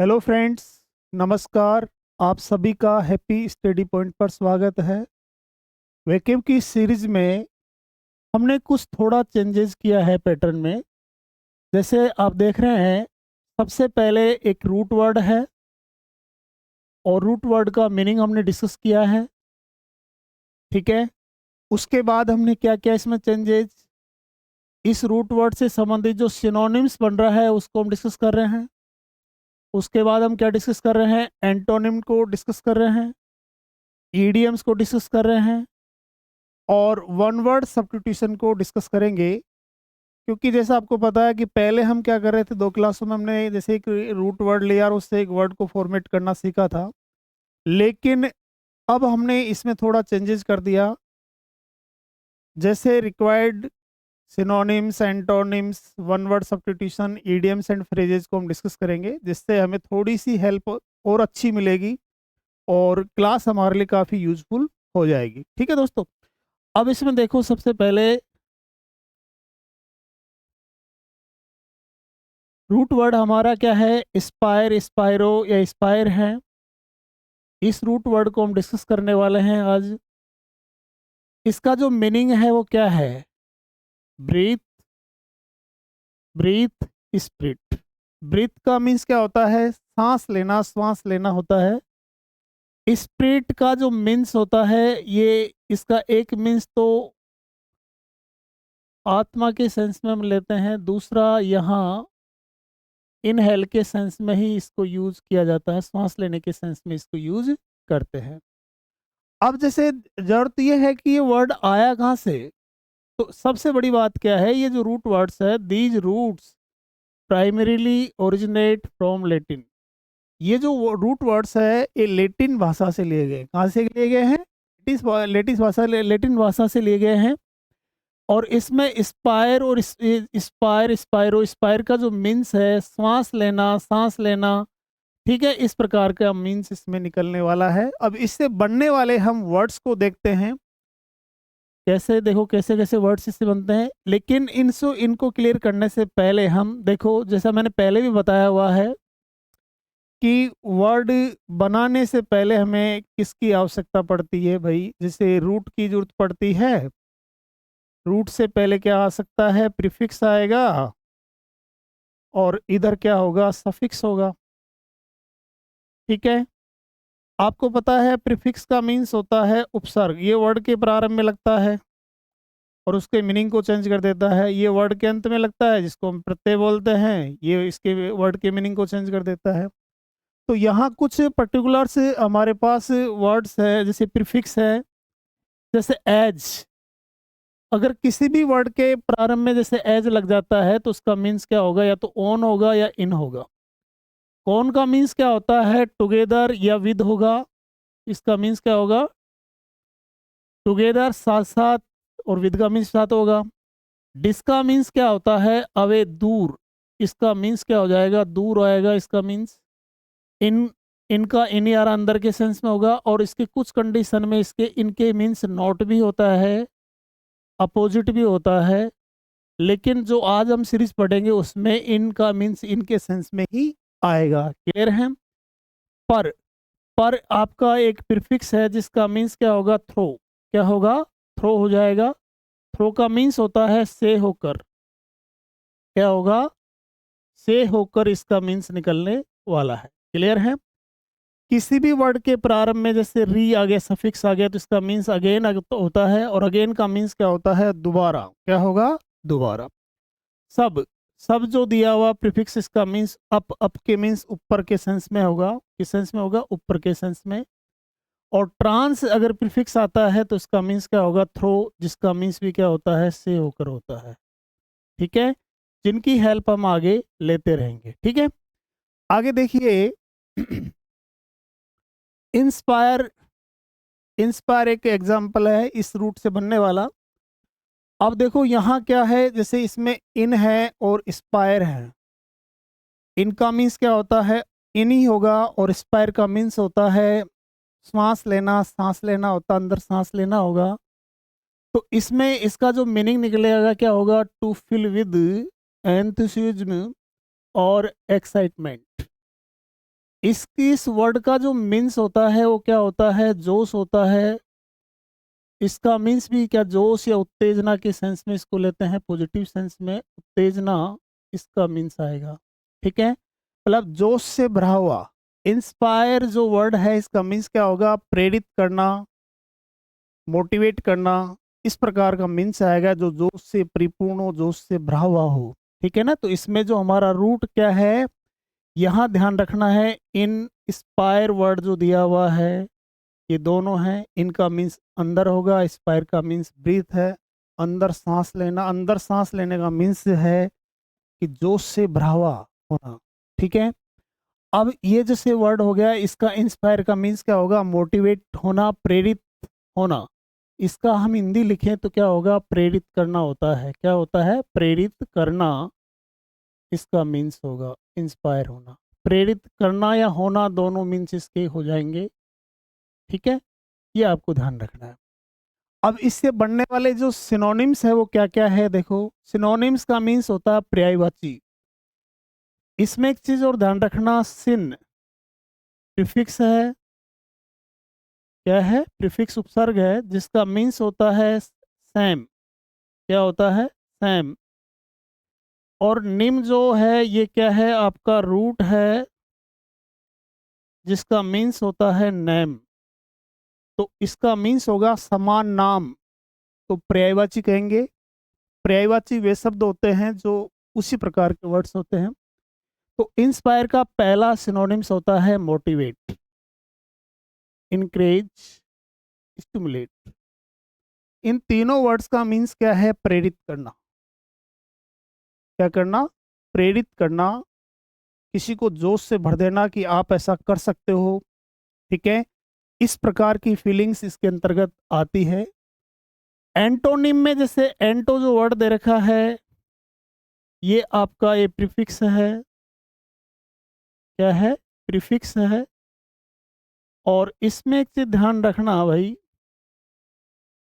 Hello friends, नमस्कार। आप सभी का हैप्पी स्टडी पॉइंट पर स्वागत है। वेकेम की सीरीज में हमने कुछ थोड़ा चेंजेस किया है पैटर्न में। जैसे आप देख रहे हैं, सबसे पहले एक रूट वर्ड है और रूट वर्ड का मीनिंग हमने डिस्कस किया है। ठीक है। उसके बाद हमने क्या किया इसमें चेंजेस, इस रूट वर्ड से संबंधित जो सिनोनिम्स बन रहा है उसको हम डिस्कस कर रहे हैं। उसके बाद हम क्या डिस्कस कर रहे हैं, एंटोनिम को डिस्कस कर रहे हैं, ईडियम्स को डिस्कस कर रहे हैं और वन वर्ड सब्स्टिट्यूशन को डिस्कस करेंगे। क्योंकि जैसा आपको पता है कि पहले हम क्या कर रहे थे, दो क्लासों में हमने जैसे एक रूट वर्ड लिया और उससे एक वर्ड को फॉर्मेट करना सीखा था। लेकिन अब हमने इसमें थोड़ा चेंजेस कर दिया। जैसे required synonyms, antonyms, one word substitution, idioms and phrases को हम डिस्कस करेंगे, जिससे हमें थोड़ी सी हेल्प और अच्छी मिलेगी और क्लास हमारे लिए काफ़ी यूजफुल हो जाएगी। ठीक है दोस्तों। अब इसमें देखो, सबसे पहले रूट वर्ड हमारा क्या है, स्पायर, स्पायरो या स्पायर है। इस रूट वर्ड को हम डिस्कस करने वाले हैं आज। इसका जो मीनिंग है वो क्या है, ब्रीथ, ब्रीथ, स्पिरिट। ब्रीथ का मीन्स क्या होता है, सांस लेना, श्वास लेना होता है। स्पिरिट का जो मीन्स होता है, ये इसका एक मीन्स तो आत्मा के सेंस में हम लेते हैं, दूसरा यहाँ इनहेल के सेंस में ही इसको यूज किया जाता है, सांस लेने के सेंस में इसको यूज करते हैं। अब जैसे जरूरत यह है कि ये वर्ड आया कहाँ से। तो सबसे बड़ी बात क्या है, ये जो रूट वर्ड्स है, these roots primarily originate from Latin. ये जो रूट वर्ड्स है ये लेटिन भाषा से लिए गए। कहाँ से लिए गए हैं, लेटिन भाषा से लिए गए हैं। और इसमें स्पायर और स्पायर, स्पायरो, स्पायर का जो मीन्स है श्वास लेना, सांस लेना। ठीक है, इस प्रकार का मीन्स इसमें निकलने वाला है। अब इससे बनने वाले हम वर्ड्स को देखते हैं, कैसे देखो कैसे कैसे वर्ड्स इससे बनते हैं। लेकिन इनको क्लियर करने से पहले हम देखो, जैसा मैंने पहले भी बताया हुआ है कि वर्ड बनाने से पहले हमें किसकी आवश्यकता पड़ती है भाई। जैसे रूट की जरूरत पड़ती है। रूट से पहले क्या आ सकता है, प्रीफिक्स आएगा और इधर क्या होगा, सफिक्स होगा। ठीक है। आपको पता है प्रीफिक्स का मीन्स होता है उपसर्ग। ये वर्ड के प्रारंभ में लगता है और उसके मीनिंग को चेंज कर देता है। ये वर्ड के अंत में लगता है जिसको हम प्रत्यय बोलते हैं, ये इसके वर्ड के मीनिंग को चेंज कर देता है। तो यहाँ कुछ पर्टिकुलर्स हमारे पास वर्ड्स है, जैसे प्रीफिक्स है। जैसे एज, अगर किसी भी वर्ड के प्रारंभ में जैसे एज लग जाता है तो उसका मीन्स क्या होगा, या तो ऑन होगा या इन होगा। कौन का मीन्स क्या होता है, टुगेदर या विद होगा। इसका मीन्स क्या होगा, टुगेदर साथ साथ, और विद का मीन्स साथ होगा। डिस का मीन्स क्या होता है, अवे दूर। इसका मीन्स क्या हो जाएगा, दूर आएगा इसका मीन्स। इन, इनका इन यार अंदर के सेंस में होगा। और इसके कुछ कंडीशन में इसके इनके मीन्स नॉट भी होता है, अपोजिट भी होता है। लेकिन जो आज हम सीरीज पढ़ेंगे उसमें इनका मीन्स इनके सेंस में ही आएगा। क्लियर है। पर पर आपका एक प्रीफिक्स है जिसका मीन्स क्या होगा, थ्रो। क्या होगा, थ्रो हो जाएगा। थ्रो का मीन्स होता है से होकर। क्या होगा, से होकर इसका मीन्स निकलने वाला है। क्लियर है। किसी भी वर्ड के प्रारंभ में जैसे री आ गया, सफिक्स आ गया, तो इसका मीन्स अगेन होता है। और अगेन का मीन्स क्या होता है, दोबारा। क्या होगा, दोबारा। सब, सब जो दिया हुआ प्रीफिक्स, इसका मीन्स अप के मीन्स ऊपर के सेंस में होगा। किस सेंस में होगा, ऊपर के सेंस में। और ट्रांस अगर प्रीफिक्स आता है तो इसका मीन्स क्या होगा, थ्रो, जिसका मीन्स भी क्या होता है, से होकर होता है। ठीक है, जिनकी हेल्प हम आगे लेते रहेंगे। ठीक है। आगे देखिए, इंस्पायर। इंस्पायर एक एग्जाम्पल है इस रूट से बनने वाला। अब देखो यहाँ क्या है, जैसे इसमें इन है और स्पायर है। इनका मीन्स क्या होता है, इन ही होगा। और स्पायर का मीन्स होता है श्वास लेना, सांस लेना होता, अंदर सांस लेना होगा। तो इसमें इसका जो मीनिंग निकलेगा क्या होगा, टू फिल विद एंथुसिज्म और एक्साइटमेंट। इस वर्ड का जो मीन्स होता है वो क्या होता है, जोश होता है। इसका मीन्स भी क्या, जोश या उत्तेजना के सेंस में इसको लेते हैं, पॉजिटिव सेंस में उत्तेजना इसका मीन्स आएगा। ठीक है, मतलब जोश से भरा हुआ। इंस्पायर जो वर्ड है इसका मीन्स क्या होगा, प्रेरित करना, मोटिवेट करना, इस प्रकार का मीन्स आएगा, जो जोश से परिपूर्ण हो, जोश से भरा हुआ हो। ठीक है ना, तो इसमें जो हमारा रूट क्या है, यहाँ ध्यान रखना है, इन इंस्पायर वर्ड जो दिया हुआ है ये दोनों हैं, इनका मीन्स अंदर होगा, इंस्पायर का मीन्स ब्रीथ है, अंदर सांस लेना। अंदर सांस लेने का मीन्स है कि जोश से भरा हुआ होना। ठीक है, अब ये जैसे वर्ड हो गया, इसका इंस्पायर का मीन्स क्या होगा, मोटिवेट होना, प्रेरित होना। इसका हम हिंदी लिखें तो क्या होगा, प्रेरित करना होता है। क्या होता है, प्रेरित करना, इसका मीन्स होगा इंस्पायर होना। प्रेरित करना या होना दोनों मीन्स इसके हो जाएंगे। ठीक है, ये आपको ध्यान रखना है। अब इससे बनने वाले जो सिनोनिम्स है वो क्या क्या है, देखो। सिनोनिम्स का मीन्स होता है पर्यायवाची। इसमें एक चीज और ध्यान रखना, सिन प्रीफिक्स है, क्या है, प्रीफिक्स उपसर्ग है, जिसका मीन्स होता है सेम। क्या होता है, सेम। और निम जो है ये क्या है, आपका रूट है, जिसका मीन्स होता है नेम। तो इसका मीन्स होगा समान नाम, तो पर्यायवाची कहेंगे। पर्यायवाची वे शब्द होते हैं जो उसी प्रकार के वर्ड्स होते हैं। तो इंस्पायर का पहला सिनोनिम्स होता है मोटिवेट, इनकरेज, स्टिमुलेट। इन तीनों वर्ड्स का मीन्स क्या है, प्रेरित करना। क्या करना, प्रेरित करना, किसी को जोश से भर देना कि आप ऐसा कर सकते हो। ठीक है, इस प्रकार की फीलिंग्स इसके अंतर्गत आती है। एंटोनिम में जैसे एंटो जो वर्ड दे रखा है, ये आपका ये प्रीफिक्स है। क्या है, प्रीफिक्स है। और इसमें एक चीज ध्यान रखना भाई,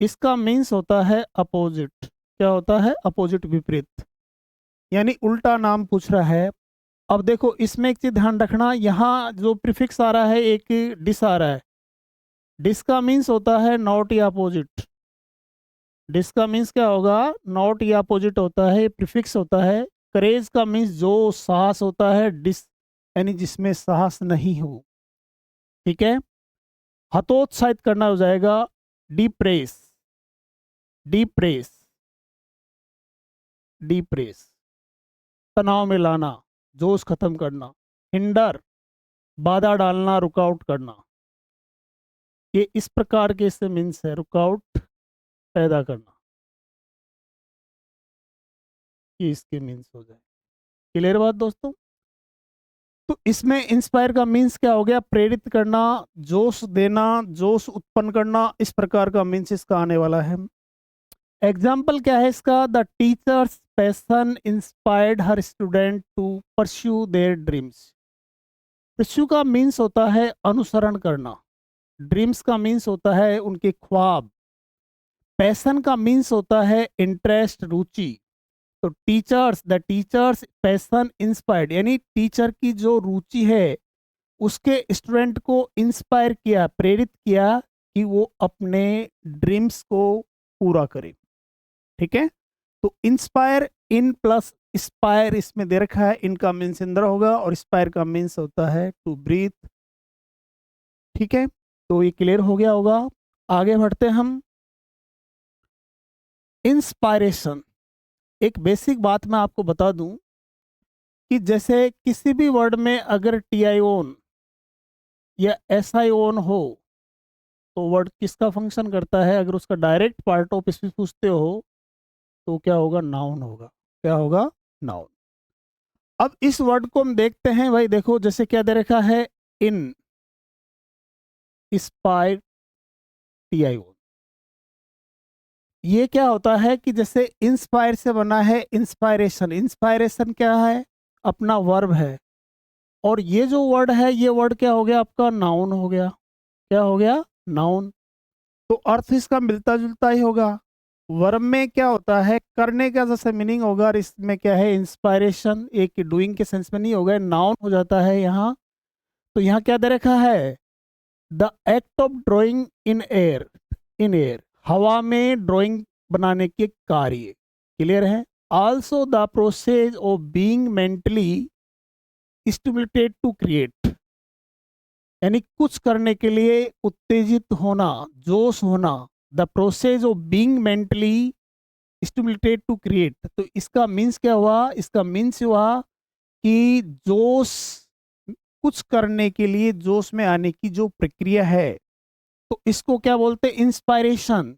इसका मीन्स होता है अपोजिट। क्या होता है, अपोजिट, विपरीत, यानी उल्टा नाम पूछ रहा है। अब देखो इसमें एक चीज ध्यान रखना, यहाँ जो प्रीफिक्स आ रहा है, एक डिस आ रहा है। डिस का मीन्स होता है नॉट या अपोजिट। डिस का मीन्स क्या होगा, नॉट या अपोजिट होता है, प्रीफिक्स होता है। करेज का मीन्स जो साहस होता है, डिस यानी जिसमें साहस नहीं हो। ठीक है, हतोत्साहित करना हो जाएगा डिप्रेस, डिप्रेस, डिप्रेस, तनाव में लाना, जोश खत्म करना। हिंडर, बाधा डालना, रुकावट करना। ये इस प्रकार के इससे मीन्स है, रुकावट पैदा करना, ये इसके मीन्स हो जाए। क्लियर बात दोस्तों। तो इसमें इंस्पायर का मीन्स क्या हो गया, प्रेरित करना, जोश देना, जोश उत्पन्न करना, इस प्रकार का मीन्स इसका आने वाला है। एग्जाम्पल क्या है इसका, the teacher's passion inspired her student to pursue their dreams. Pursue का मीन्स होता है अनुसरण करना, ड्रीम्स का मीन्स होता है उनके ख्वाब, पैशन का मीन्स होता है इंटरेस्ट, रुचि। तो teachers, the teacher's passion inspired, यानी टीचर की जो रुचि है उसके स्टूडेंट को इंस्पायर किया, प्रेरित किया कि वो अपने ड्रीम्स को पूरा करे। ठीक है, तो इंस्पायर, इन प्लस इंस्पायर इसमें दे रखा है, इनका मीन्स इंद्र होगा और इंस्पायर का मीन्स होता है टू ब्रीथ। ठीक है, तो ये क्लियर हो गया होगा। आगे बढ़ते हम। इंस्पायरेशन, एक बेसिक बात मैं आपको बता दूं कि जैसे किसी भी वर्ड में अगर टी आई ओन या एस आई ओन हो तो वर्ड किसका फंक्शन करता है, अगर उसका डायरेक्ट पार्ट ऑफ स्पीच पूछते हो तो क्या होगा, नाउन होगा। क्या होगा, नाउन। अब इस वर्ड को हम देखते हैं भाई, देखो जैसे क्या दे रखा है, इन इंस्पायर टी आई ओन। ये क्या होता है कि जैसे इंस्पायर से बना है इंस्पायरेशन। इंस्पायरेशन क्या है, अपना वर्ब है, और ये जो वर्ड है ये वर्ड क्या हो गया, आपका नाउन हो गया। क्या हो गया, नाउन। तो अर्थ इसका मिलता जुलता ही होगा। वर्ब में क्या होता है, करने का जैसे मीनिंग होगा, और इसमें क्या है, इंस्पायरेशन, एक डूइंग के सेंस में नहीं होगा, नाउन हो जाता है यहाँ। तो यहाँ क्या दे रखा है, the act of drawing in air, हवा में ड्राइंग बनाने के कार्य। क्लियर है। Also the process of being mentally stimulated to create, यानी कुछ करने के लिए उत्तेजित होना, जोश होना। The process of being mentally stimulated to create, तो इसका मीन्स क्या हुआ, इसका मीन्स हुआ कि जोश, कुछ करने के लिए जोश में आने की जो प्रक्रिया है, तो इसको क्या बोलते हैं, इंस्पायरेशन।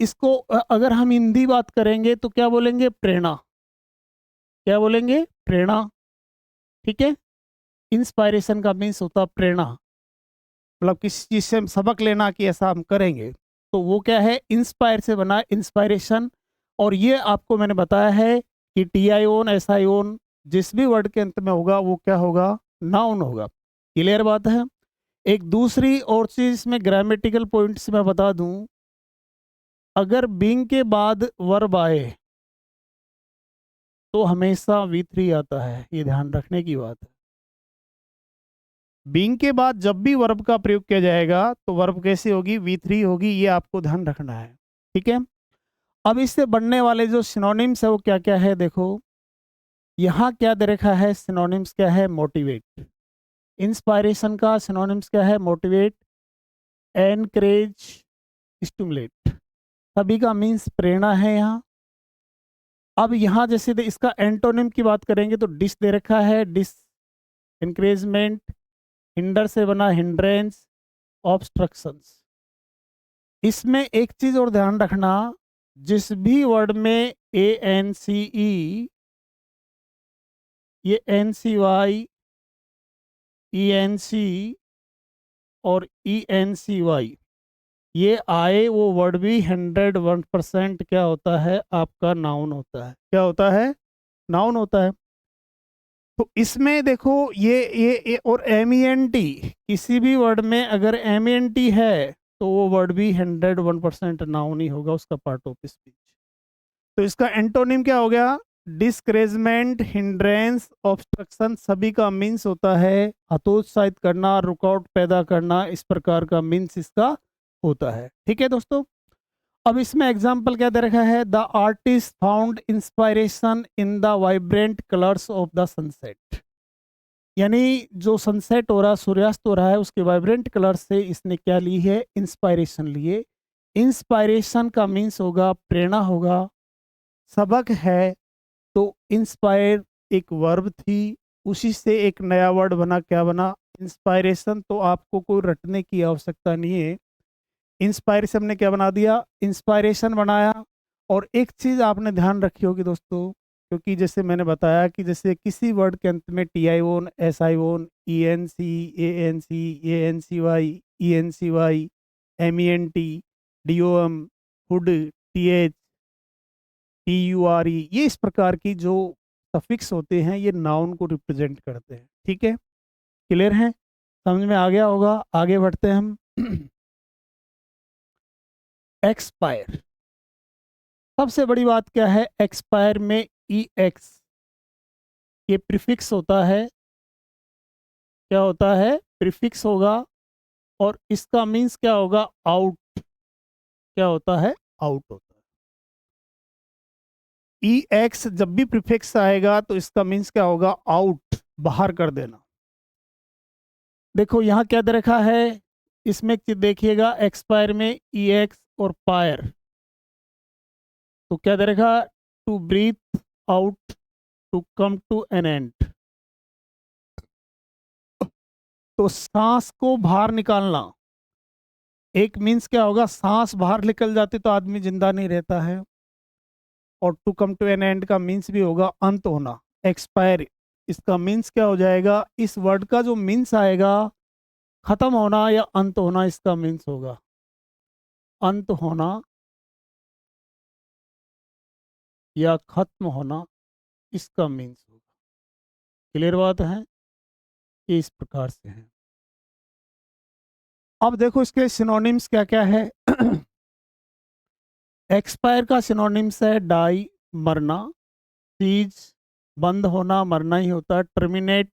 इसको अगर हम हिंदी बात करेंगे तो क्या बोलेंगे, प्रेरणा। क्या बोलेंगे, प्रेरणा। ठीक है। इंस्पायरेशन का मीन्स होता प्रेरणा, मतलब किसी चीज से हम सबक लेना कि ऐसा हम करेंगे, तो वो क्या है, इंस्पायर से बना, इंस्पायरेशन। और ये आपको मैंने बताया है कि T I own S I own जिस भी वर्ड के अंत में होगा वो क्या होगा, नाउन होगा। क्लियर बात है। एक दूसरी और चीज इसमें ग्रामेटिकल पॉइंट्स मैं बता दूं, अगर बीइंग के बाद वर्ब आए तो हमेशा V3 आता है, ये ध्यान रखने की बात है। बीइंग के बाद जब भी वर्ब का प्रयोग किया जाएगा तो वर्ब कैसे होगी, V3 होगी, ये आपको ध्यान रखना है। ठीक है। अब इससे बनने वाले जो सिनोनिम्स है वो क्या क्या है, देखो यहाँ क्या दे रखा है, सिनोनिम्स क्या है, मोटिवेट। इंस्पायरेशन का सिनोनिम्स क्या है, मोटिवेट, एनकरेज, स्टिमुलेट, सभी का मीन्स प्रेरणा है यहाँ। अब यहाँ जैसे इसका एंटोनिम की बात करेंगे तो डिस दे रखा है, डिस इंकरेजमेंट, हिंडर से बना हिंड्रेंस, ऑब्स्ट्रक्शंस। इसमें एक चीज और ध्यान रखना, जिस भी वर्ड में ANCE, ये NCY, ENC और ENCY ये आए, वो वर्ड भी 101% क्या होता है, आपका नाउन होता है। क्या होता है, नाउन होता है। तो इसमें देखो ये और MENT, किसी भी वर्ड में अगर MENT है तो वो वर्ड भी 101% नाउन ही होगा, उसका पार्ट ऑफ स्पीच। तो इसका एंटोनिम क्या हो गया, डिस्करेजमेंट, हिंड्रेंस, ऑब्स्ट्रक्शन, सभी का मीन्स होता है हतोत्साहित करना, रुकावट पैदा करना, इस प्रकार का मीन्स इसका होता है। ठीक है दोस्तों। अब इसमें एग्जाम्पल क्या दे रखा है, the artist found inspiration in the vibrant colours of the sunset, यानी जो सनसेट हो रहा, सूर्यास्त हो रहा है, उसके वाइब्रेंट कलर से इसने क्या ली है, इंस्पायरेशन लिए। इंस्पायरेशन का मीन्स होगा प्रेरणा होगा, सबक है, तो इंस्पायर एक वर्ब थी, उसी से एक नया वर्ड बना, क्या बना, इंस्पायरेशन। तो आपको कोई रटने की आवश्यकता नहीं है, इंस्पायरेशन ने क्या बना दिया, इंस्पायरेशन बनाया। और एक चीज आपने ध्यान रखी होगी दोस्तों, क्योंकि जैसे मैंने बताया कि जैसे किसी वर्ड के अंत में TI own, SI own, ENC, ANC, ANCY, ENCY, MENT, DOM, hood, TH, TURE, ये इस प्रकार की जो सफिक्स होते हैं ये नाउन को रिप्रेजेंट करते हैं। ठीक है। क्लियर है, समझ में आ गया होगा। आगे बढ़ते हैं हम। एक्सपायर, सबसे बड़ी बात क्या है, एक्सपायर में EX ये प्रीफिक्स होता है, क्या होता है, प्रीफिक्स होगा। और इसका मीन्स क्या होगा, आउट, क्या होता है, आउट होता है। EX जब भी प्रीफिक्स आएगा तो इसका मीन्स क्या होगा, आउट, बाहर कर देना। देखो यहाँ क्या दे रखा है, इसमें देखिएगा एक्सपायर में EX और पायर, तो क्या दे रखा, to breathe out, to come to an end, तो सांस को बाहर निकालना। एक मीन्स क्या होगा, सांस बाहर निकल जाती तो आदमी जिंदा नहीं रहता है। और to come to an end का मीन्स भी होगा अंत होना, एक्सपायर। इसका मीन्स क्या हो जाएगा, इस वर्ड का जो मीन्स आएगा, खत्म होना या अंत होना, इसका मीन्स होगा अंत होना या खत्म होना, इसका मीन्स होगा। क्लियर बात है, ये इस प्रकार से है। अब देखो इसके सिनोनिम्स क्या क्या है। एक्सपायर का सिनोनिम्स है डाई, मरना, सीज बंद होना, मरना ही होता है, टर्मिनेट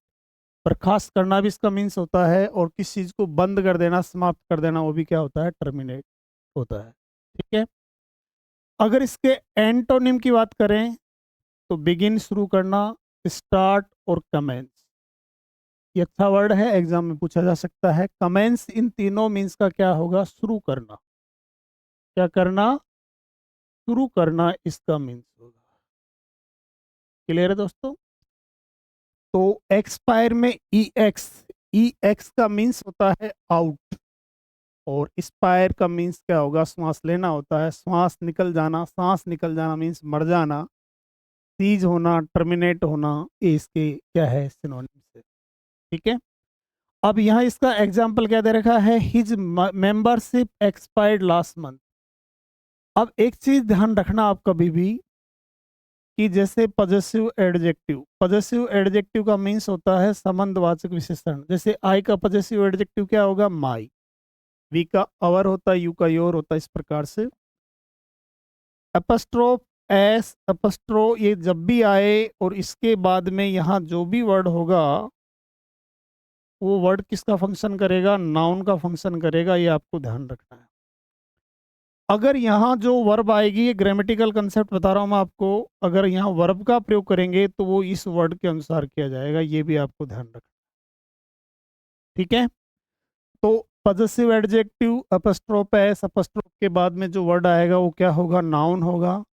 बर्खास्त करना भी इसका मीन्स होता है, और किस चीज़ को बंद कर देना, समाप्त कर देना, वो भी क्या होता है, टर्मिनेट होता है। ठीक है। अगर इसके एंटोनिम की बात करें तो बिगिन शुरू करना, स्टार्ट और कमेंस, ये अच्छा वर्ड है, एग्जाम में पूछा जा सकता है। कमेंस इन तीनों मीन्स का क्या होगा, शुरू करना। क्या करना, शुरू करना इसका मीन्स होगा। क्लियर है दोस्तों। तो एक्सपायर में ई एक्स का मीन्स होता है आउट, और एक्सपायर का मीन्स क्या होगा, श्वास लेना होता है, श्वास निकल जाना, सांस निकल जाना मीन्स मर जाना, सीज होना, टर्मिनेट होना, ये इसके क्या है, सिनोनिम्स है। ठीक है। अब यहाँ इसका एग्जाम्पल क्या दे रखा है, his membership expired last month. अब एक चीज ध्यान रखना आप कभी भी, कि जैसे पजेसिव एडजेक्टिव का मीन्स होता है संबंधवाचक विशेषण। जैसे आई का पजेसिव एडजेक्टिव क्या होगा, माई। वी का अवर होता है, यू का योर होता है, इस प्रकार से। अपस्ट्रोफ, एस, अपस्ट्रो, ये जब भी आए और इसके बाद में यहाँ जो भी वर्ड होगा वो वर्ड किसका फंक्शन करेगा, नाउन का फंक्शन करेगा, ये आपको ध्यान रखना है। अगर यहाँ जो वर्ब आएगी, ये ग्रामेटिकल कंसेप्ट बता रहा हूँ मैं आपको, अगर यहाँ वर्ब का प्रयोग करेंगे तो वो इस वर्ड के अनुसार किया जाएगा, ये भी आपको ध्यान रखना। ठीक है। तो possessive adjective apostrophe S, apostrophe के बाद में जो वर्ड आएगा वो क्या होगा, नाउन होगा।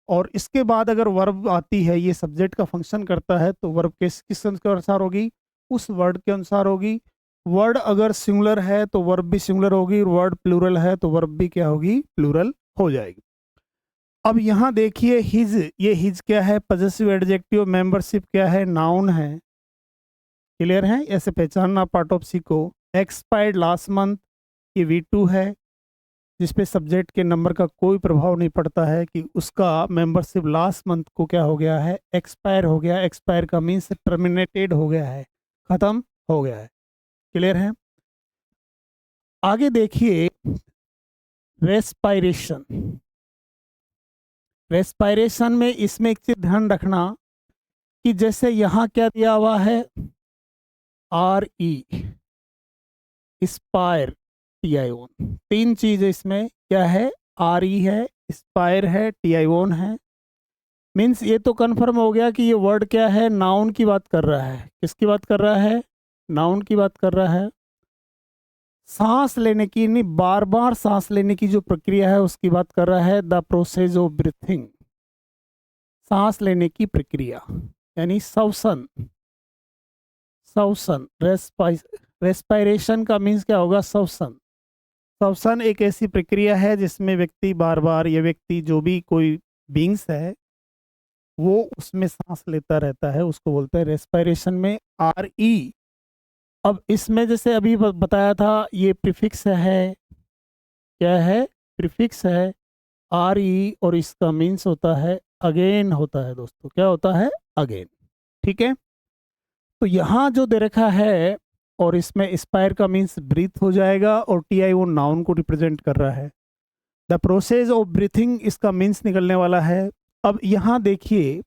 और इसके बाद अगर वर्ब आती है, ये सब्जेक्ट का फंक्शन करता है, तो वर्ब किस के अनुसार होगी, उस वर्ड के अनुसार होगी। वर्ड अगर सिंगुलर है तो वर्ब भी सिंगुलर होगी, वर्ड प्लूरल है तो वर्ब भी क्या होगी, प्लूरल हो जाएगी। अब यहाँ देखिए हिज, ये हिज क्या है, पजेसिव एडजेक्टिव, मेंबरशिप क्या है, नाउन है। क्लियर है, ऐसे पहचानना पार्ट ऑफ सी को। एक्सपायर्ड लास्ट मंथ, ये V2 है, जिसपे सब्जेक्ट के नंबर का कोई प्रभाव नहीं पड़ता है, कि उसका मेंबरशिप लास्ट मंथ को क्या हो गया है, एक्सपायर हो गया। एक्सपायर का मीन्स टर्मिनेटेड हो गया है, खत्म हो गया है। क्लियर है। आगे देखिए रेस्पायरेशन। रेस्पायरेशन में इसमें एक चीज ध्यान रखना, कि जैसे यहाँ क्या दिया हुआ है, RE, स्पायर, TION, तीन चीज इसमें क्या है, RE है, स्पायर है, TION है। मीन्स ये तो कन्फर्म हो गया कि ये वर्ड क्या है, नाउन की बात कर रहा है। किसकी बात कर रहा है, नाउन की बात कर रहा है। सांस लेने की, नहीं, बार बार सांस लेने की जो प्रक्रिया है उसकी बात कर रहा है, द प्रोसेस ऑफ ब्रीथिंग, सांस लेने की प्रक्रिया, यानी श्वसन। श्वसन, रेस्पायरेशन का मीन्स क्या होगा, श्वसन। श्वसन एक ऐसी प्रक्रिया है जिसमें व्यक्ति बार बार, ये व्यक्ति जो भी कोई बींग्स है वो उसमें सांस लेता रहता है, उसको बोलते हैं रेस्पायरेशन में RE। अब इसमें जैसे अभी बताया था, ये प्रीफिक्स है, क्या है, प्रीफिक्स है RE, और इसका मीन्स होता है अगेन होता है दोस्तों, क्या होता है, अगेन। ठीक है। तो यहाँ जो दे रखा है, और इसमें स्पायर का मीन्स ब्रीथ हो जाएगा, और TION नाउन को रिप्रेजेंट कर रहा है। द प्रोसेस ऑफ ब्रीथिंग इसका मीन्स निकलने वाला है। अब यहाँ देखिए,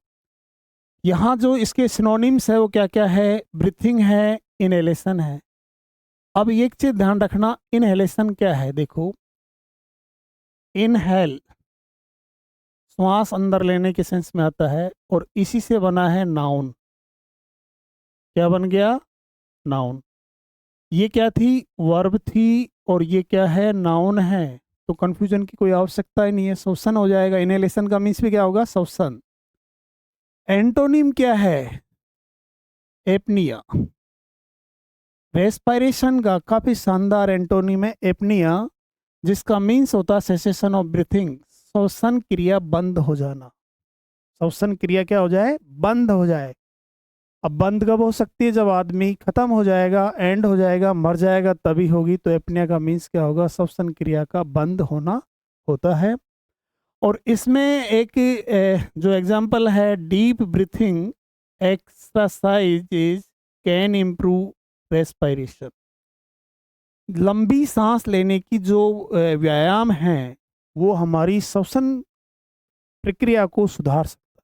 यहाँ जो इसके सिनोनिम्स है वो क्या क्या है, ब्रीथिंग है, इनहेलेशन है। अब एक चीज ध्यान रखना, इनहेलेशन क्या है, देखो, इनहेल श्वास अंदर लेने के सेंस में आता है, और इसी से बना है नाउन। क्या बन गया, नाउन। ये क्या थी, वर्ब थी, और ये क्या है, नाउन है। तो कंफ्यूजन की कोई आवश्यकता ही नहीं है, श्वसन हो जाएगा। इनहेलेशन का मीन्स भी क्या होगा, श्वसन। एंटोनिम क्या है, एपनिया। रेस्पायरेशन का काफी शानदार एंटोनिम है एपनिया, जिसका मीन्स होता है सेसेशन ऑफ ब्रीथिंग, श्वसन क्रिया बंद हो जाना। श्वसन क्रिया क्या हो जाए, बंद हो जाए। अब बंद कब हो सकती है, जब आदमी खत्म हो जाएगा, एंड हो जाएगा, मर जाएगा, तभी होगी। तो एपनिया का मीन्स क्या होगा, श्वसन क्रिया का बंद होना होता है। और इसमें एक जो एग्जांपल है, deep breathing exercise can improve respiration. लंबी सांस लेने की जो व्यायाम है वो हमारी श्वसन प्रक्रिया को सुधार सकता है।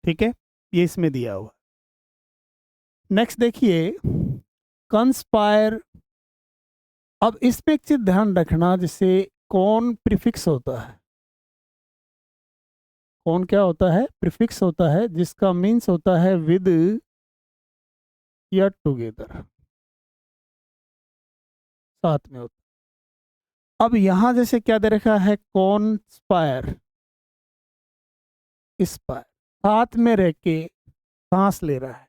ठीक है, ये इसमें दिया हुआ। नेक्स्ट देखिए कंस्पायर। अब इसमें एक चीज ध्यान रखना, जैसे कौन प्रीफिक्स होता है, कौन क्या होता है, प्रीफिक्स होता है, जिसका मीन्स होता है विद या टुगेदर, साथ में होता है। अब यहां जैसे क्या दे रखा है, कॉन्स्पायर, इंस्पायर, साथ में रह के सांस ले रहा है,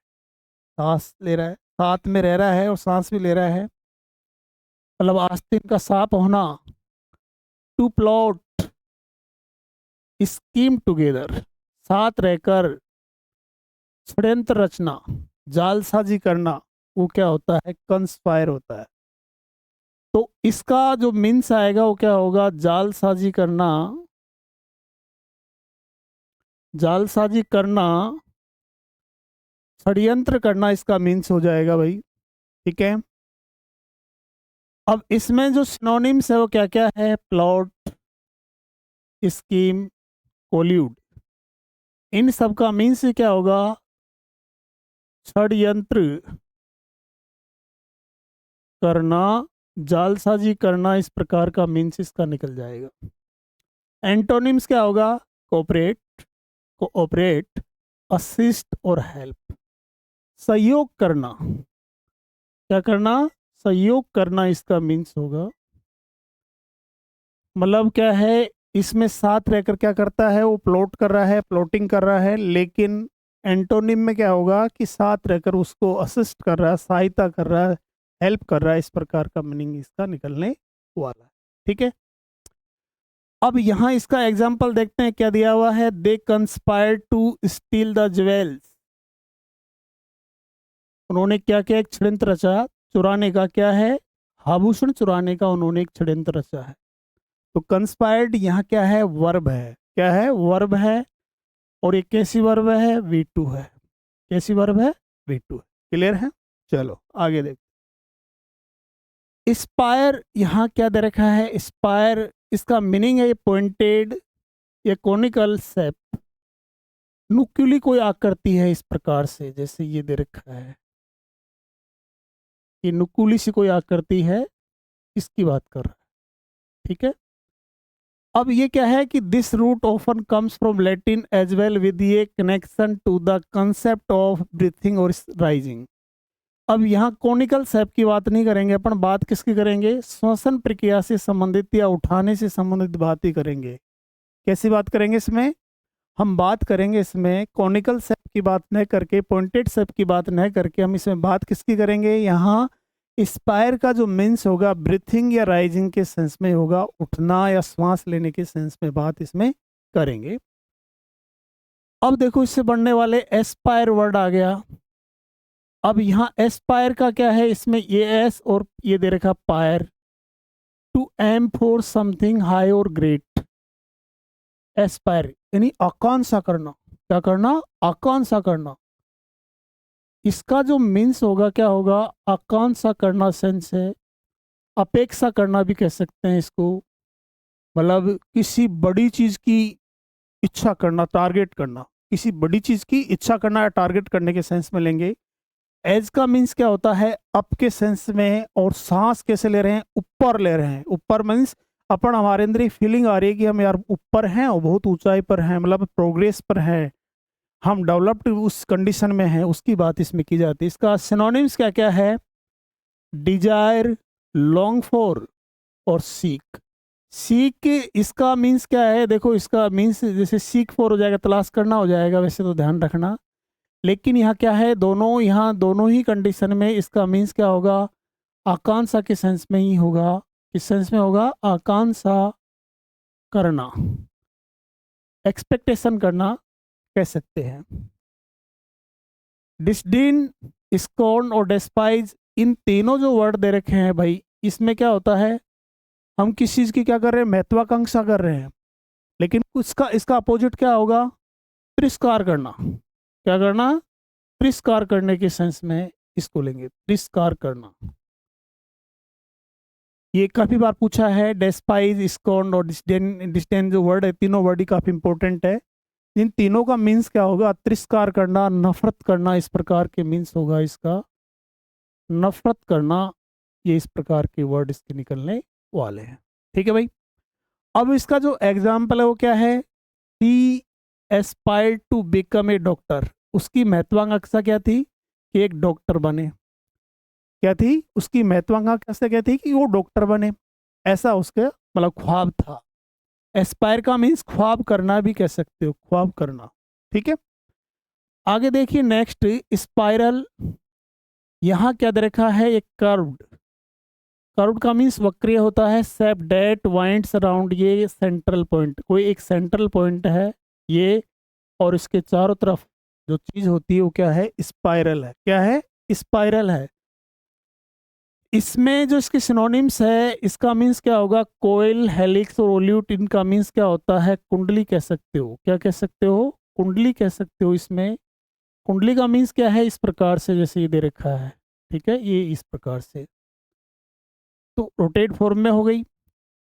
सांस ले रहा है, साथ में रह रहा है और सांस भी ले रहा है, मतलब आस्तीन का सांप होना। टू प्लॉट स्कीम टुगेदर, साथ रहकर षड्यंत्र रचना, जालसाजी करना, वो क्या होता है, कंस्पायर होता है। तो इसका जो मीन्स आएगा वो क्या होगा, जालसाजी करना, जालसाजी करना, षड्यंत्र करना, इसका मीन्स हो जाएगा भाई। ठीक है। अब इसमें जो सिनोनिम्स है वो क्या क्या है, प्लॉट, स्कीम, कोल्यूड, इन सब का मीन्स क्या होगा, षड्यंत्र करना, जालसाजी करना, इस प्रकार का मीन्स इसका निकल जाएगा। एंटोनिम्स क्या होगा, कोऑपरेट, कोऑपरेट, असिस्ट और हेल्प, सहयोग करना, क्या करना, सहयोग करना, इसका मीन्स होगा। मतलब क्या है, इसमें साथ रहकर क्या करता है, वो प्लॉट कर रहा है, प्लॉटिंग कर रहा है, लेकिन एंटोनिम में क्या होगा कि साथ रहकर उसको असिस्ट कर रहा है, सहायता कर रहा है, हेल्प कर रहा है, इस प्रकार का मीनिंग इसका निकलने वाला है। ठीक है। अब यहाँ इसका एग्जाम्पल देखते हैं, क्या दिया हुआ है, they conspire to steal the jewels, उन्होंने क्या किया, एक षड्यंत्र रचा, चुराने का, क्या है, आभूषण चुराने का उन्होंने एक षड्यंत्र रचा है। तो कंस्पायर्ड यहाँ क्या है, वर्ब है, क्या है, वर्ब है, और ये कैसी वर्ब है, V2 है, कैसी वर्ब है, V2 है। क्लियर है। चलो आगे देख, स्पायर यहाँ क्या दे रखा है, स्पायर, इसका मीनिंग है पॉइंटेड या कोनिकल शेप, नुकीली कोई आकृति है इस प्रकार से, जैसे ये दे रखा है, ये नुकीली सी कोई आकृति है, इसकी बात कर रहा है। ठीक है। अब ये क्या है कि this root often comes from Latin as well with ये connection to the concept of breathing और राइजिंग। अब यहाँ कॉनिकल शेप की बात नहीं करेंगे अपन, बात किसकी करेंगे, श्वसन प्रक्रिया से संबंधित या उठाने से संबंधित बात ही करेंगे। कैसी बात करेंगे इसमें, हम बात करेंगे इसमें कॉनिकल शेप की बात न करके, पॉइंटेड शेप की बात न करके, हम इसमें बात किसकी करेंगे, यहाँ स्पायर का जो मीन्स होगा ब्रीथिंग या राइजिंग के सेंस में होगा, उठना या श्वास लेने के सेंस में बात इसमें करेंगे। अब देखो इससे बढ़ने वाले एस्पायर वर्ड आ गया। अब यहाँ एस्पायर का क्या है, इसमें ये एस और ये दे रखा पायर, to aim for something high और ग्रेट, एस्पायर यानी आकांक्षा करना, क्या करना, आकांक्षा करना। इसका जो मीन्स होगा क्या होगा, आकांक्षा करना सेंस है, अपेक्षा करना भी कह सकते हैं इसको, मतलब किसी बड़ी चीज की इच्छा करना, टारगेट करना, किसी बड़ी चीज की इच्छा करना या टारगेट करने के सेंस में लेंगे। एज का मीन्स क्या होता है, अप के सेंस में, और सांस कैसे ले रहे हैं, ऊपर ले रहे हैं, ऊपर मीन्स अपन, हमारे अंदर ही फीलिंग आ रही है कि हम यार ऊपर हैं और बहुत ऊंचाई पर हैं, मतलब प्रोग्रेस पर हैं, हम डेवलप्ड उस कंडीशन में हैं, उसकी बात इसमें की जाती है। इसका सिनोनिम्स क्या क्या है, डिजायर, लॉन्ग फॉर और सीक। सीक इसका मीन्स क्या है, देखो इसका मीन्स जैसे सीक फॉर हो जाएगा, तलाश करना हो जाएगा, वैसे तो ध्यान रखना, लेकिन यहाँ क्या है, दोनों, यहाँ दोनों ही कंडीशन में इसका मीन्स क्या होगा, आकांक्षा के सेंस में ही होगा। किस सेंस में होगा, आकांक्षा करना, एक्सपेक्टेशन करना कह सकते हैं। डिसडीन, स्कॉर्न और डेस्पाइज, इन तीनों जो वर्ड दे रखे हैं भाई, इसमें क्या होता है, हम किस चीज़ की क्या कर रहे हैं, महत्वाकांक्षा कर रहे हैं, लेकिन इसका इसका अपोजिट क्या होगा, तिरस्कार करना, क्या करना, तिरस्कार करने के सेंस में इसको लेंगे, तिरस्कार करना। ये काफी बार पूछा है, डेस्पाइज, स्कॉर्न और डिस्डेन, डिस्डेन जो वर्ड है, तीनों वर्ड ही काफी इंपॉर्टेंट है, इन तीनों का मीन्स क्या होगा? तिरस्कार करना, नफरत करना, इस प्रकार के मीन्स होगा इसका। नफरत करना, ये इस प्रकार के वर्ड इसके निकलने वाले हैं। ठीक है भाई। अब इसका जो एग्जाम्पल है वो क्या है? He aspired to become a doctor. उसकी महत्वाकांक्षा क्या थी? कि एक डॉक्टर बने। क्या थी उसकी महत्वाकांक्षा? क्या थी? कि वो डॉक्टर बने, ऐसा उसका मतलब ख्वाब था। एस्पायर का मीन्स ख्वाब करना भी कह सकते हो, ख्वाब करना। ठीक है, आगे देखिए नेक्स्ट, स्पाइरल। यहाँ क्या दे रखा है? एक कर्व्ड। कर्व्ड का मीन्स वक्रीय होता है। सेप डेट वाइंड्स अराउंड, ये सेंट्रल पॉइंट, कोई एक सेंट्रल पॉइंट है ये, और इसके चारों तरफ जो चीज होती है वो क्या है? स्पाइरल है। क्या है? स्पाइरल है। इसमें जो इसके सिनोनिम्स है, इसका मीन्स क्या होगा? कोयल, हेलिक्स और ओल्यूट, इनका मीन्स क्या होता है? कुंडली कह सकते हो। क्या कह सकते हो? कुंडली कह सकते हो। इसमें कुंडली का मीन्स क्या है? इस प्रकार से जैसे ये दे रखा है। ठीक है, ये इस प्रकार से, तो रोटेट फॉर्म में हो गई।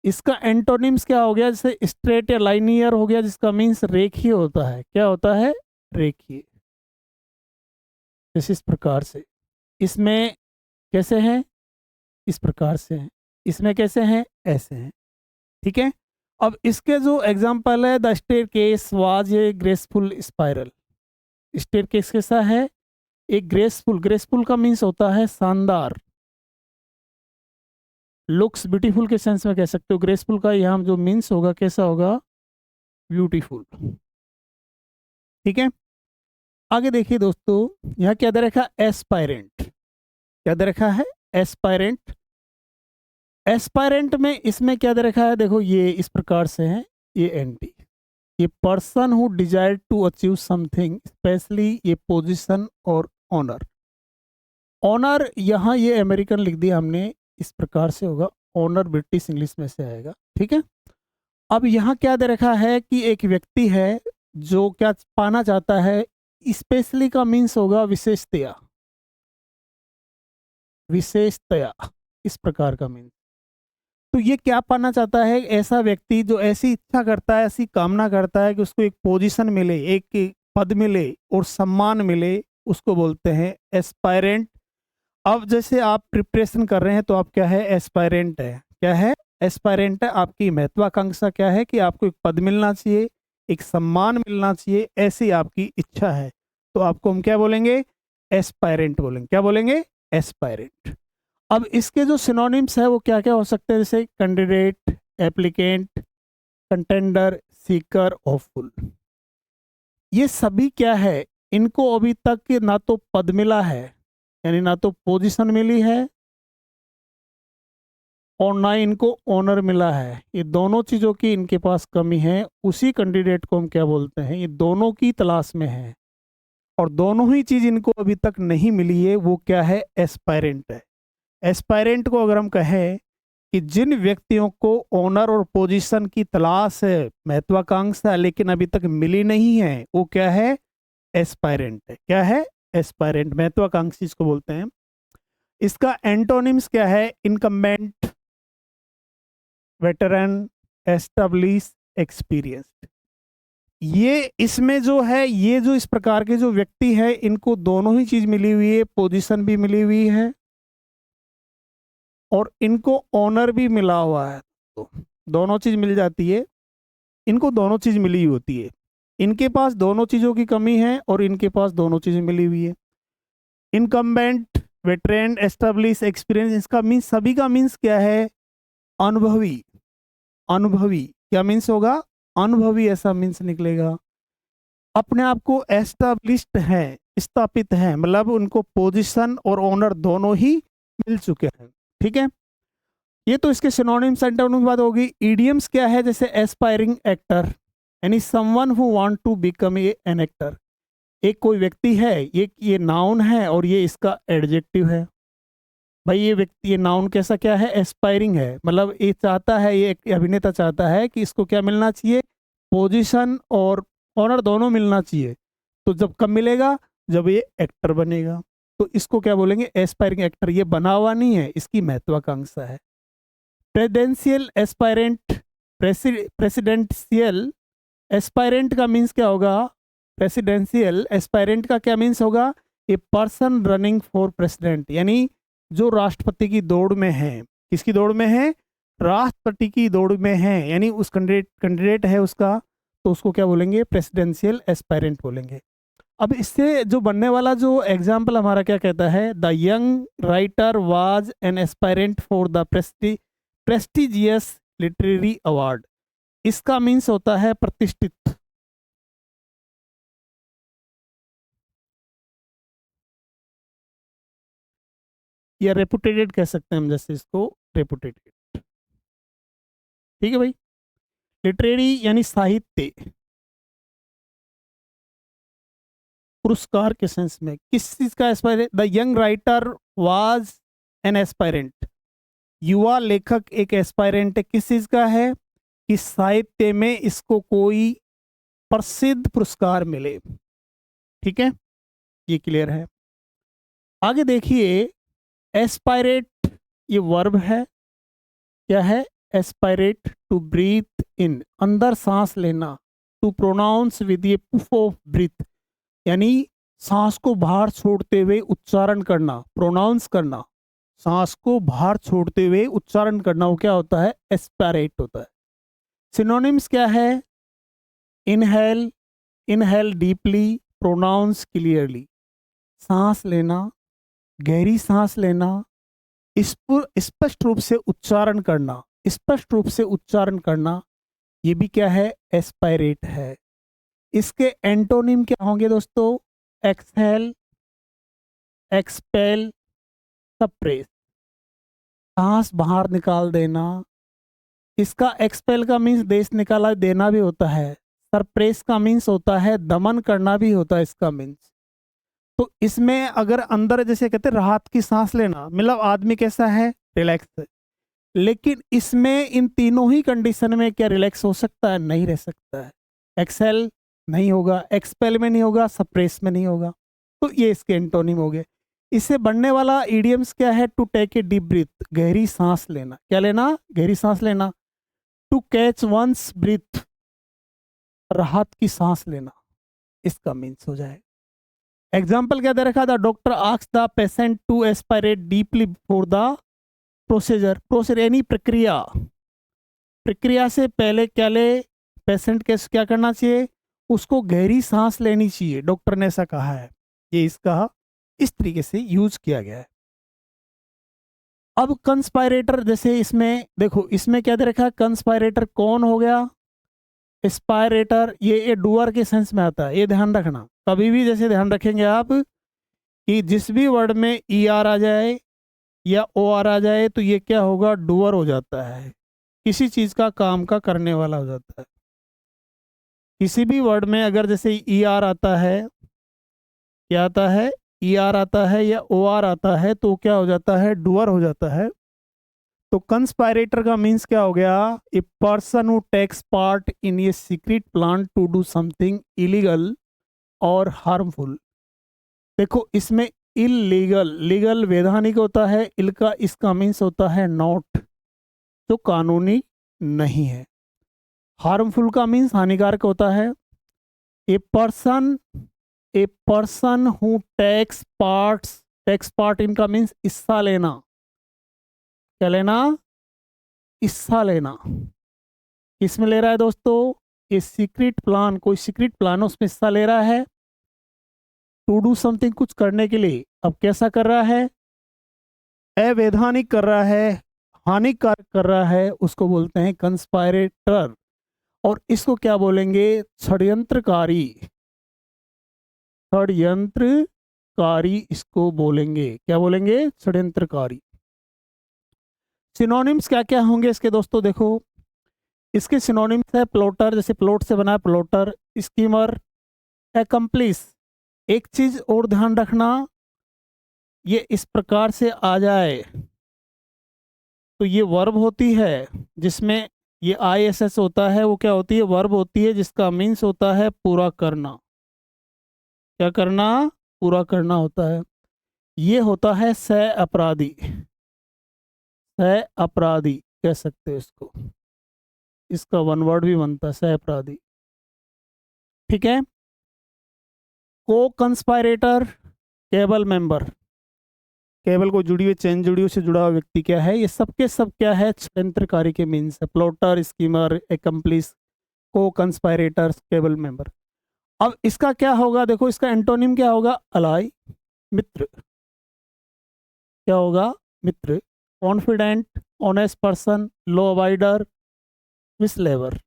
इसका एंटोनिम्स क्या हो गया? जैसे स्ट्रेट या लाइनियर हो गया, जिसका मीन्स रेखीय होता है। क्या होता है? रेखीय, जैसे इस प्रकार से। इसमें कैसे हैं? इस प्रकार से हैं। इसमें कैसे हैं? ऐसे हैं। ठीक है, अब इसके जो एग्जाम्पल है, the staircase was a graceful spiral. Staircase कैसा है? एक ग्रेसफुल। ग्रेसफुल का मीन्स होता है शानदार। लुक्स ब्यूटीफुल के सेंस में कह सकते हो। ग्रेसफुल का यहाँ जो मीन्स होगा कैसा होगा? ब्यूटीफुल। ठीक है, आगे देखिए दोस्तों, यहाँ क्या दे रखा? एस्पायरेंट। क्या दे रखा है? एस्पायरेंट। एस्पायरेंट में इसमें क्या दे रखा है? देखो ये इस प्रकार से है, ये एंटी, ये person who desire to achieve something, specially ये पोजीशन और ऑनर। ऑनर यहाँ ये अमेरिकन लिख दिया हमने, इस प्रकार से होगा। ऑनर ब्रिटिश इंग्लिश में से आएगा। ठीक है, अब यहाँ क्या दे रखा है? कि एक व्यक्ति है जो क्या पाना चाहता है। स्पेशली का मीन्स होगा विशेषतया। विशेषतया, इस प्रकार का मीन्स। तो ये क्या पाना चाहता है? ऐसा व्यक्ति जो ऐसी इच्छा करता है, ऐसी कामना करता है कि उसको एक पोजीशन मिले, एक पद मिले और सम्मान मिले, उसको बोलते हैं एस्पायरेंट। अब जैसे आप प्रिपरेशन कर रहे हैं तो आप क्या है? एस्पायरेंट है। क्या है? एस्पायरेंट है। आपकी महत्वाकांक्षा क्या है? कि आपको एक पद मिलना चाहिए, एक सम्मान मिलना चाहिए, ऐसी आपकी इच्छा है, तो आपको हम क्या बोलेंगे? एस्पायरेंट बोलेंगे। क्या बोलेंगे? एस्पायरेंट। अब इसके जो सिनोनिम्स है वो क्या क्या हो सकते हैं? जैसे candidate, applicant, contender, Sikar, hopeful. ये सभी क्या है? इनको अभी तक ना तो पद मिला है, यानी ना तो पोजीशन मिली है, और ना इनको ऑनर मिला है। ये दोनों चीज़ों की इनके पास कमी है। उसी कैंडिडेट को हम क्या बोलते हैं? ये दोनों की तलाश में है, और दोनों ही चीज़ इनको अभी तक नहीं मिली है। वो क्या है? एस्पायरेंट है। एस्पायरेंट को अगर हम कहें कि जिन व्यक्तियों को ऑनर और पोजीशन की तलाश है, महत्वाकांक्षा है, लेकिन अभी तक मिली नहीं है, वो क्या है? एस्पायरेंट है। क्या है? एस्पायरेंट, महत्वाकांक्षी इसको बोलते हैं। इसका एंटोनिम्स क्या है? Incumbent, veteran, establish, experienced. ये इसमें जो है, ये जो इस प्रकार के जो व्यक्ति है, इनको दोनों ही चीज मिली हुई है। पोजीशन भी मिली हुई है और इनको ऑनर भी मिला हुआ है। तो दोनों चीज मिल जाती है, इनको दोनों चीज मिली होती है। इनके पास दोनों चीजों की कमी है और इनके पास दोनों चीजें मिली हुई है। इनकम्बेंट, वेटरन, एस्टेब्लिश, एक्सपीरियंस, इसका मीन्स, सभी का मीन्स क्या है? अनुभवी। अनुभवी क्या मीन्स होगा? अनुभवी, ऐसा मीन्स निकलेगा। अपने आप को एस्टेब्लिश्ड है, स्थापित है, मतलब उनको पोजीशन और ऑनर दोनों ही मिल चुके हैं। ठीक है, ये तो इसके सिनोनिम्स एंटोनिम्स की बात होगी। इडियम्स क्या है? जैसे एस्पायरिंग एक्टर, यानी someone who want to become an actor. एक कोई व्यक्ति है, ये नाउन है और ये इसका एडजेक्टिव है। भाई ये व्यक्ति, ये नाउन कैसा क्या है? एस्पायरिंग है, मतलब ये चाहता है, ये एक अभिनेता चाहता है कि इसको क्या मिलना चाहिए? पोजीशन और ऑनर दोनों मिलना चाहिए। तो जब कब मिलेगा? जब ये एक्टर बनेगा। तो इसको क्या बोलेंगे? Aspiring actor. ये बना हुआ नहीं है, इसकी महत्वाकांक्षा है। प्रेसिडेंशियल एस्पायरेंट, प्रेसिडेंशियल एस्पायरेंट का मीन्स क्या होगा? प्रेसिडेंशियल। एस्पायरेंट का क्या मीन्स होगा? A person running for president, यानी जो राष्ट्रपति की दौड़ में है। किसकी दौड़ में है? राष्ट्रपति की दौड़ में है, यानी उस कैंडिडेट है उसका, तो उसको क्या बोलेंगे? प्रेसिडेंशियल एस्पायरेंट बोलेंगे। अब इससे जो बनने वाला जो एग्जाम्पल हमारा क्या कहता है? The young writer was an aspirant for the prestigious literary award. इसका मीन्स होता है प्रतिष्ठित। या रेपुटेटेड कह सकते हैं हम, जैसे इसको रेपुटेटेड। ठीक है भाई। लिटरेरी यानी साहित्य, पुरस्कार के सेंस में। किस चीज का aspirant? The young writer was an aspirant. युवा लेखक एक एस्पायरेंट है। किस चीज का है? कि साहित्य में इसको कोई प्रसिद्ध पुरस्कार मिले। ठीक है, ये क्लियर है। आगे देखिए, एस्पायरेट ये वर्ब है। क्या है? एस्पायरेट टू ब्रीथ इन, अंदर सांस लेना। To pronounce with a puff of breath, यानी सांस को बाहर छोड़ते हुए उच्चारण करना, प्रोनाउंस करना। सांस को बाहर छोड़ते हुए उच्चारण करना, वो क्या होता है? एस्पायरेट होता है। सिनोनिम्स क्या है? Inhale, inhale deeply, pronounce clearly. सांस लेना, गहरी सांस लेना, इस पर स्पष्ट रूप से उच्चारण करना, स्पष्ट रूप से उच्चारण करना, ये भी क्या है? एस्पायरेट है। इसके एंटोनिम क्या होंगे दोस्तों? Exhale, expel, suppress. सांस बाहर निकाल देना। इसका एक्सपेल का मीन्स देश निकाला देना भी होता है। सरप्रेस का मीन्स होता है दमन करना भी होता है इसका मीन्स। तो इसमें अगर अंदर जैसे कहते हैं राहत की सांस लेना, मतलब आदमी कैसा है? रिलैक्स है। लेकिन इसमें इन तीनों ही कंडीशन में क्या रिलैक्स हो सकता है? नहीं रह सकता है। एक्सेल नहीं होगा, एक्सपेल में नहीं होगा, सप्रेस में नहीं होगा। तो ये इसके एंटोनिम हो गए। इससे बनने वाला इडियम्स क्या है? To take a deep breath, गहरी सांस लेना। क्या लेना? गहरी सांस लेना। टू कैच वंस ब्रीथ, राहत की सांस लेना, इसका मीन्स हो जाए। एग्जाम्पल क्या दे रखा था? Doctor asks the patient to aspirate deeply for the procedure. Procedure यानी प्रक्रिया। प्रक्रिया से पहले क्या ले? पेशेंट के क्या करना चाहिए? उसको गहरी सांस लेनी चाहिए, डॉक्टर ने ऐसा कहा है। ये इसका इस तरीके से यूज किया गया है। अब कंस्पायरेटर, जैसे इसमें देखो, इसमें क्या दे रखा है? कंस्पायरेटर कौन हो गया? एस्पायरेटर ये डूअर के सेंस में आता है, ये ध्यान रखना। कभी भी जैसे ध्यान रखेंगे आप कि जिस भी वर्ड में ई आर आ जाए या ओ आर आ जाए तो ये क्या होगा? डूअर हो जाता है, किसी चीज का काम का करने वाला हो जाता है। किसी भी वर्ड में अगर जैसे ई आर आता है, क्या आता है? ई आर आता है या ओ आर आता है, तो क्या हो जाता है? डूअर हो जाता है। तो कंस्पायरेटर का मीन्स क्या हो गया? A person who takes part in a secret plan to do something illegal और हार्मफुल। देखो इसमें इलीगल, लीगल वैधानिक होता है, इल का इसका मीन्स होता है नॉट, जो कानूनी नहीं है। हार्मफुल का मीन्स हानिकारक होता है। A person, a person who takes part इनका मीन्स हिस्सा लेना। क्या लेना? हिस्सा लेना। किसमें ले रहा है दोस्तों? ये सीक्रेट प्लान, कोई सीक्रेट प्लान उसमें हिस्सा ले रहा है टू डू समथिंग, कुछ करने के लिए। अब कैसा कर रहा है? अवैधानिक कर रहा है, हानिकारक कर रहा है, उसको बोलते हैं कंस्पायरेटर। और इसको क्या बोलेंगे? षड्यंत्रकारी। षड्यंत्रकारी इसको बोलेंगे। क्या बोलेंगे? षड्यंत्रकारी। सिनोनिम्स क्या क्या होंगे इसके दोस्तों? देखो इसके सिनोनिम्स है प्लॉटर, जैसे प्लॉट से बना है प्लॉटर, स्कीमर, एकम्प्लिस। एक चीज और ध्यान रखना, ये इस प्रकार से आ जाए तो ये वर्ब होती है, जिसमें ये ISS होता है, वो क्या होती है? वर्ब होती है, जिसका मीन्स होता है पूरा करना। क्या करना? पूरा करना होता है। ये होता है सह अपराधी। सह अपराधी कह सकते हो इसको, इसका वन वर्ड भी बनता है, सह अपराधी। ठीक है। को कंस्पायरेटर, केबल मेंबर, केबल को जुड़ी हुई चेन जुड़ी हुई से जुड़ा हुआ व्यक्ति क्या है, ये सबके सब क्या है, षड्यंत्रकारी के मीन्स है। प्लॉटर, स्कीमर, एकम्प्लिस, को कंस्पायरेटर, केबल मेंबर। अब इसका क्या होगा, देखो इसका एंटोनिम क्या होगा, अलाई, मित्र। क्या होगा, मित्र। Confident, honest person, law abider, मिसलेवर।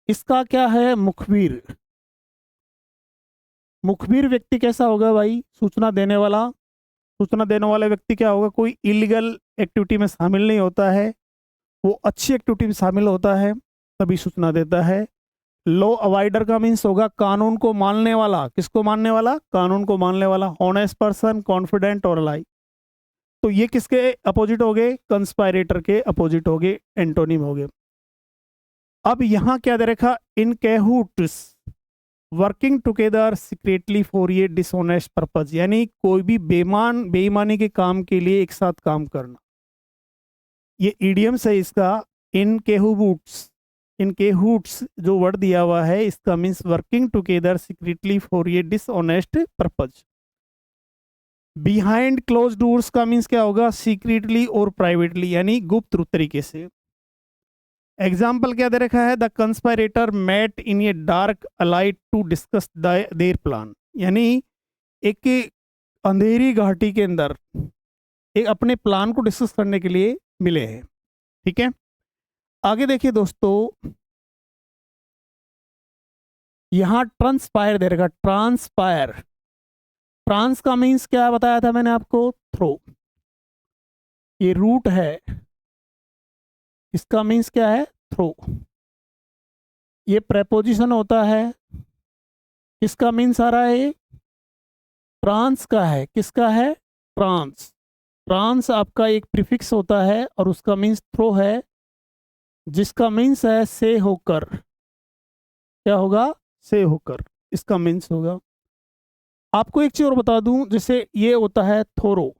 इसका क्या है, मुखबिर। मुखबिर व्यक्ति कैसा होगा भाई, सूचना देने वाला। सूचना देने वाला व्यक्ति क्या होगा, कोई इलीगल एक्टिविटी में शामिल नहीं होता है, वो अच्छी एक्टिविटी में शामिल होता है तभी सूचना देता है। लॉ अवॉइडर का मीन्स होगा कानून को मानने वाला। किसको मानने वाला, कानून को मानने वाला। ऑनेस्ट पर्सन, कॉन्फिडेंट और अलाई। तो ये किसके अपोजिट हो गए, कंस्पायरेटर के अपोजिट हो गए, एंटोनिम हो गए। अब यहां क्या दे रखा, इन कैहूट्स वर्किंग टुगेदर सीक्रेटली फॉर ये डिसऑनेस्ट पर्पज, यानी कोई भी बेईमानी के काम के लिए एक साथ काम करना। ये इडियम्स है इसका। इन केहूट्स, इन केहूट्स जो वर्ड दिया हुआ है इसका means working together secretly for ये dishonest purpose. Behind close doors का मीन्स क्या होगा, सीक्रेटली और प्राइवेटली, यानी गुप्त तरीके से। एग्जाम्पल क्या दे रखा है, the conspirator met in a dark light to discuss their plan, यानी एक अंधेरी घाटी के अंदर एक अपने प्लान को डिस्कस करने के लिए मिले हैं। ठीक है, आगे देखिए दोस्तों, यहां ट्रांसपायर दे रखा, ट्रांसपायर। ट्रांस का मीन्स क्या बताया था मैंने आपको, थ्रो। ये रूट है, इसका मीन्स क्या है, थ्रो। ये प्रेपोजिशन होता है, किसका मीन्स आ रहा है, ये ट्रांस का है। किसका है, ट्रांस। ट्रांस आपका एक प्रीफिक्स होता है और उसका मीन्स थ्रो है, जिसका मीन्स है से होकर। क्या होगा, से होकर, इसका मीन्स होगा। आपको एक चीज और बता दूं, जैसे ये होता है थोरो,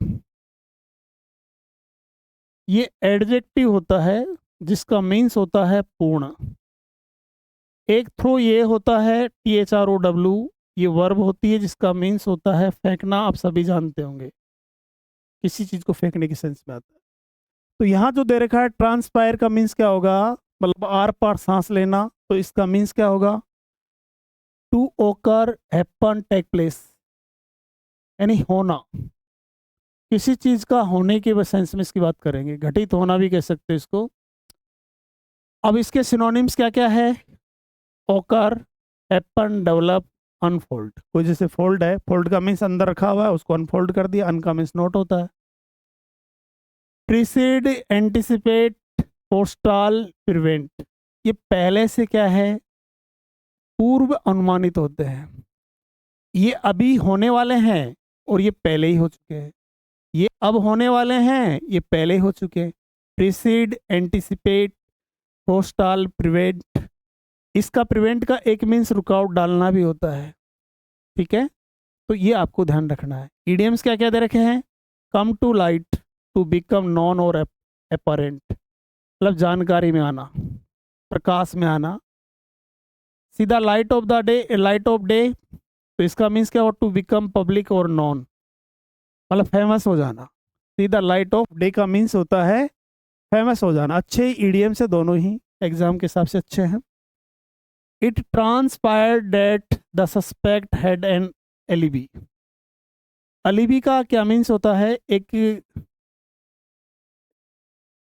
ये एडजेक्टिव होता है जिसका मीन्स होता है पूर्ण। एक थ्रो ये होता है THROW, ये वर्ब होती है जिसका मीन्स होता है फेंकना। आप सभी जानते होंगे, किसी चीज को फेंकने की सेंस में आता है। तो यहाँ जो दे रखा है ट्रांसपायर का मीन्स क्या होगा, मतलब आर पार सांस लेना, तो इसका मीन्स क्या होगा, टू ओकर, हैपन, टेक प्लेस, यानी होना। किसी चीज का होने के सेंस में इसकी बात करेंगे, घटित होना भी कह सकते हैं इसको। अब इसके सिनोनिम्स क्या क्या है, ओकर, हैपन, डेवलप, अनफोल्ड। कोई जैसे फोल्ड है, फोल्ड का मीन्स अंदर रखा हुआ है, उसको अनफोल्ड कर दिया, अन का मीन्स नोट होता है। प्रीसीड, एंटिसिपेट, फोरस्टॉल, प्रिवेंट, ये पहले से क्या है, पूर्व अनुमानित होते हैं। ये अभी होने वाले हैं और ये पहले ही हो चुके हैं। ये अब होने वाले हैं, ये पहले हो चुके हैं। Precede, anticipate, forestall, prevent. इसका प्रिवेंट का एक मीन्स रुकावट डालना भी होता है। ठीक है, तो ये आपको ध्यान रखना है। इडियम्स क्या क्या दे रखे हैं, come to light, to become known और अपरेंट, मतलब जानकारी में आना, प्रकाश में आना। सीधा light of the day, light of day, तो इसका मीन्स क्या हो, टू बिकम पब्लिक और नॉन, मतलब फेमस हो जाना। सीधा लाइट ऑफ डे का मीन्स होता है फेमस हो जाना। अच्छे ईडीएम से दोनों ही एग्जाम के हिसाब से अच्छे हैं। It transpired that the suspect had an alibi. Alibi का क्या मीन्स होता है, एक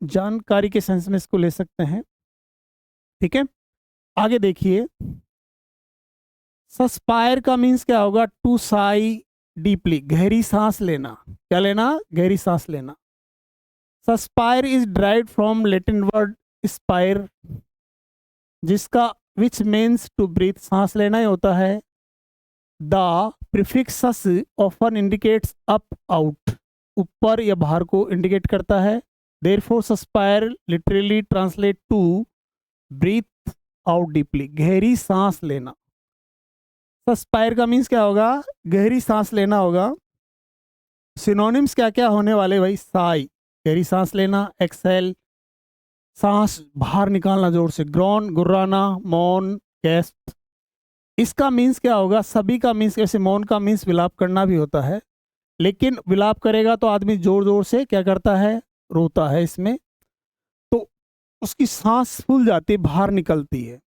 जानकारी के सेंस में इसको ले सकते हैं। ठीक है, आगे देखिए, सस्पायर का मीन्स क्या होगा, टू साई डीपली, गहरी सांस लेना। क्या लेना, गहरी सांस लेना। Suspire is derived from Latin word spire, जिसका विच मीन्स टू ब्रीथ, सांस लेना ही होता है। The prefix sus often indicates up, out, ऊपर या बाहर को इंडिकेट करता है। Therefore suspire literally translate to breathe out deeply, गहरी सांस लेना। सस्पायर का मीन्स क्या होगा, गहरी सांस लेना होगा। सिनोनिम्स क्या क्या होने वाले भाई, साई, गहरी सांस लेना। एक्सेल, सांस बाहर निकालना जोर से। ग्रॉन, गुर्राना। मौन, गैस्प, इसका मीन्स क्या होगा, सभी का मीन्स, जैसे मौन का मीन्स विलाप करना भी होता है, लेकिन विलाप करेगा तो आदमी जोर जोर से क्या करता है, रोता है इसमें, तो उसकी सांस फूल जाती है, बाहर निकलती है।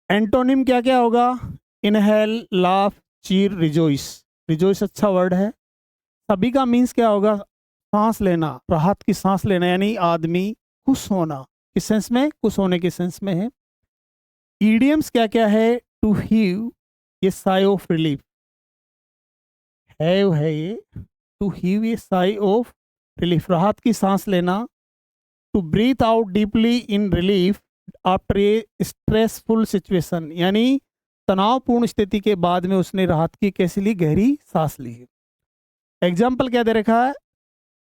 एंटोनिम क्या क्या होगा, इनहेल, लाफ, चीर, रिजोइस। रिजोइस अच्छा वर्ड है। सभी का मीन्स क्या होगा, सांस लेना, राहत की सांस लेना, यानी आदमी खुश होना, किस सेंस में, खुश होने के सेंस में है। ईडियम्स क्या क्या है, टू हीव, ये साई ऑफ रिलीफ, है ये, टू हीव ये साई ऑफ रिलीफ, राहत की सांस लेना। To breathe out deeply in relief after a stressful situation, यानी तनावपूर्ण स्थिति के बाद में उसने राहत की कैसी ली, गहरी सांस ली। एग्जाम्पल क्या दे रखा है,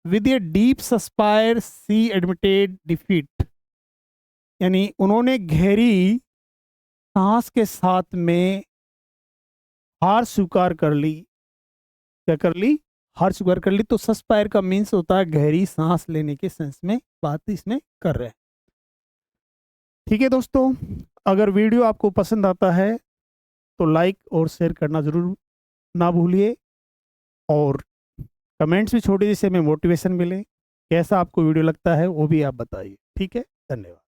with a deep suspire she admitted defeat, यानी उन्होंने गहरी सांस के साथ में हार स्वीकार कर ली, क्या कर ली, हार स्वीकार कर ली। तो सस्पायर का मीन्स होता है गहरी सांस लेने के सेंस में बात इसमें कर रहे हैं। ठीक है दोस्तों, अगर वीडियो आपको पसंद आता है तो लाइक और शेयर करना जरूर ना भूलिए, और कमेंट्स भी छोड़िए जिससे हमें मोटिवेशन मिले। कैसा आपको वीडियो लगता है वो भी आप बताइए। ठीक है, धन्यवाद।